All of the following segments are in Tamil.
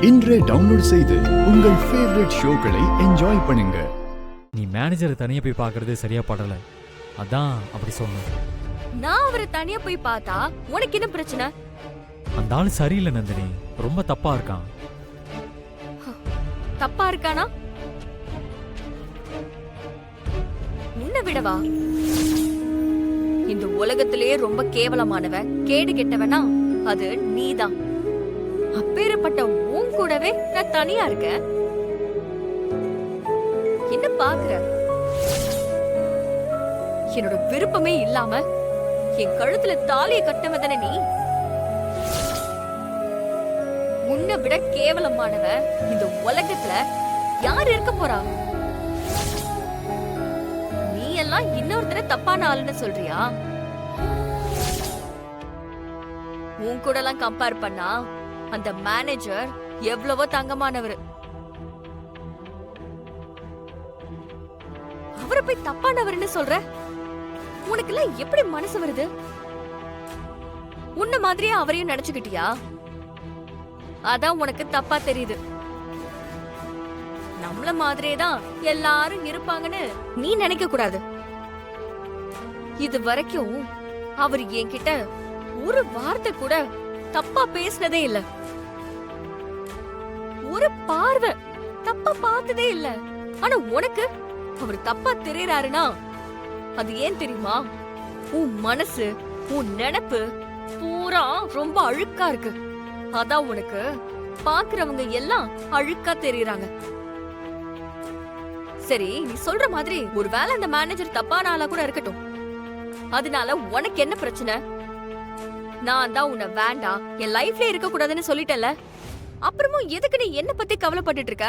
இன்றே டவுன்லோட் செய்து உங்கள் ஃபேவரட் ஷோக்களை என்ஜாய் பண்ணுங்க. நீ மேனேஜரை தனியா போய் பார்க்கறது சரியா படல, அதான் அப்படி சொன்னேன். நான் அவரை தனியா போய் பார்த்தா உனக்கு என்ன பிரச்சனை? அந்த ஆள் சரியில்லை நந்தினி, ரொம்ப தப்பா இருக்கான். தப்பா இருக்கானா? உன்னை விடவா? இந்த உலகத்திலேயே ரொம்ப கேவலமானவ, கேடு கெட்டவனா அது நீதான். அப்பேற்பட்ட உன் கூடவே நான் தனியா இருக்கேன். என்ன பாக்குற? என்னோட விருப்பமே இல்லாம என் கழுத்துல தாலியை கட்டவதானே நீ? உன்னை விட கேவலமானவ இந்த உலகத்துல யார் இருக்க போறா? நீ எல்லாம் இன்னொருத்தர தப்பான ஆளுன்னு சொல்றியா? உன் கூட எல்லாம் கம்பேர் பண்ணா அந்த மேனேஜர் எவ்வளவோ தங்கமானவர். அவரை போய் தப்பானவர்னு சொல்ற? உனக்கு எல்லாம் எப்படி மனசு வருது? உன்ன மாதிரியே அவரையும் நினைச்சுக்கிட்டியா? அதான் உனக்கு தப்பா தெரியுது. நம்மள மாதிரியே தான் எல்லாரும் இருப்பாங்கன்னு நீ நினைக்க கூடாது. இது வரைக்கும் அவர் என்கிட்ட ஒரு வார்த்தை கூட தப்பா பேசினதே இல்ல, ஒரு பார்வை தப்பா பார்த்ததே இல்ல. ஆனா உனக்கு அவர் தப்பா தெரியறாருன்னா அது ஏன் தெரியுமா? உன் மனசு, உன் நினைப்பு பூரா ரொம்ப அழுக்கா இருக்கு. அதான் உனக்கு பாக்குறவங்க எல்லாம் அழுக்கா தெரியறாங்க. சரி, நீ சொல்ற மாதிரி ஒருவேளை அந்த மேனேஜர் தப்பான ஆளா கூட இருக்கட்டும். அதனால உனக்கு என்ன பிரச்சனை? நான் தான் உன்னை வேண்டாம், என் லைஃப்ல இருக்க கூடாதுன்னு சொல்லிட்டேன்ல, அப்புறமும் எதுக்கு நீ என்ன பத்தி கவலைப்பட்டுட்டு இருக்க?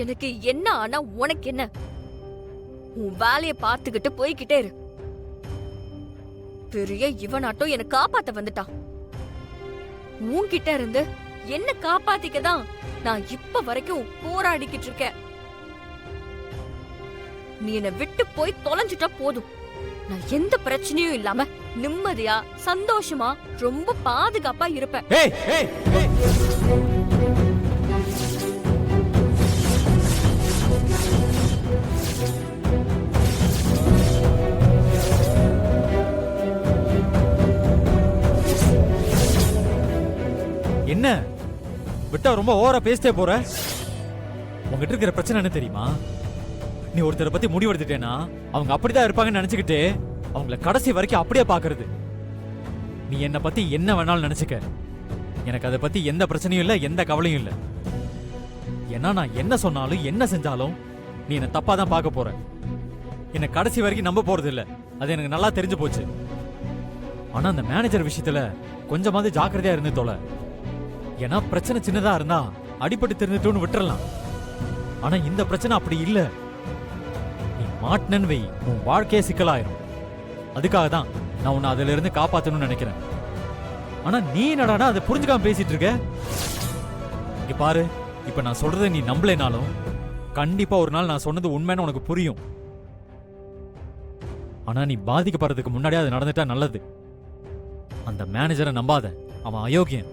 எனக்கு என்ன ஆனா உனக்கு என்ன? உன் வேலைய பார்த்துக்கிட்டு போய்கிட்டே இரு. பெரிய இவனாட்டம் என்ன காப்பாத்த வந்துட்டான். உன்கிட்ட இருந்து என்ன காப்பாத்திக்கதான் நான் இப்ப வரைக்கும் போராடிக்கிட்டு இருக்கேன். நீ என்ன விட்டு போய் தொலைஞ்சிட்டா போதும். நான் எந்த பிரச்சனையும் இல்லாம நிம்மதியா சந்தோஷமா ரொம்ப பாதுகாப்பா இருப்பேன். என்ன விட்டா ரொம்ப ஓவரா பேசிட்டே போற? உங்ககிட்ட இருக்கிற பிரச்சனை என்ன தெரியுமா? நீ ஒருத்தரை பத்தி முடிவெடுத்துட்டேனா அவங்க அப்படிதான் இருப்பாங்கன்னு நினைச்சுக்கிட்டு அவங்கள கடைசி வரைக்கும் அப்படியே பாக்குறது. நீ என்ன பத்தி என்ன வேணாலும் நினைச்சுக்க, எனக்கு அதை பத்தி எந்த பிரச்சனையும் இல்ல, எந்த கவலையும் இல்ல. ஏன்னா நான் என்ன சொன்னாலும் என்ன செஞ்சாலும் நீ என்ன தப்பா தான் பார்க்க போற. என்ன கடைசி வரைக்கும் நம்ப போறது இல்ல, அது எனக்கு நல்லா தெரிஞ்சு போச்சு. ஆனா அந்த மேனேஜர் விஷயத்துல கொஞ்சமாவது ஜாக்கிரதையா இருந்து தொலை. ஏன்னா பிரச்சனை சின்னதா இருந்தா அடிபட்டு தெரிஞ்சுட்டோன்னு விட்டுறலாம். ஆனா இந்த பிரச்சனை அப்படி இல்ல. நீ மாட்டினன்னு வை, உன் வாழ்க்கையே சிக்கலாயிரும். அதுக்காக தான் நான் உன்னை அதுல இருந்து காப்பாத்தணும்னு நினைக்கிறேன். ஆனா நீ என்னடானா அதை புரிஞ்சுக்காம பேசிட்டு இருக்க. இங்க பாரு, இப்ப நான் சொல்றதை நீ நம்பலைனாலும் கண்டிப்பா ஒரு நாள் நான் சொன்னது உண்மைன்னு உனக்கு புரியும். ஆனா நீ பாதிக்கப்படுறதுக்கு முன்னாடியே அது நடந்துட்டா நல்லது. அந்த மேனேஜரை நம்பாத, அவன் அயோக்கியன்.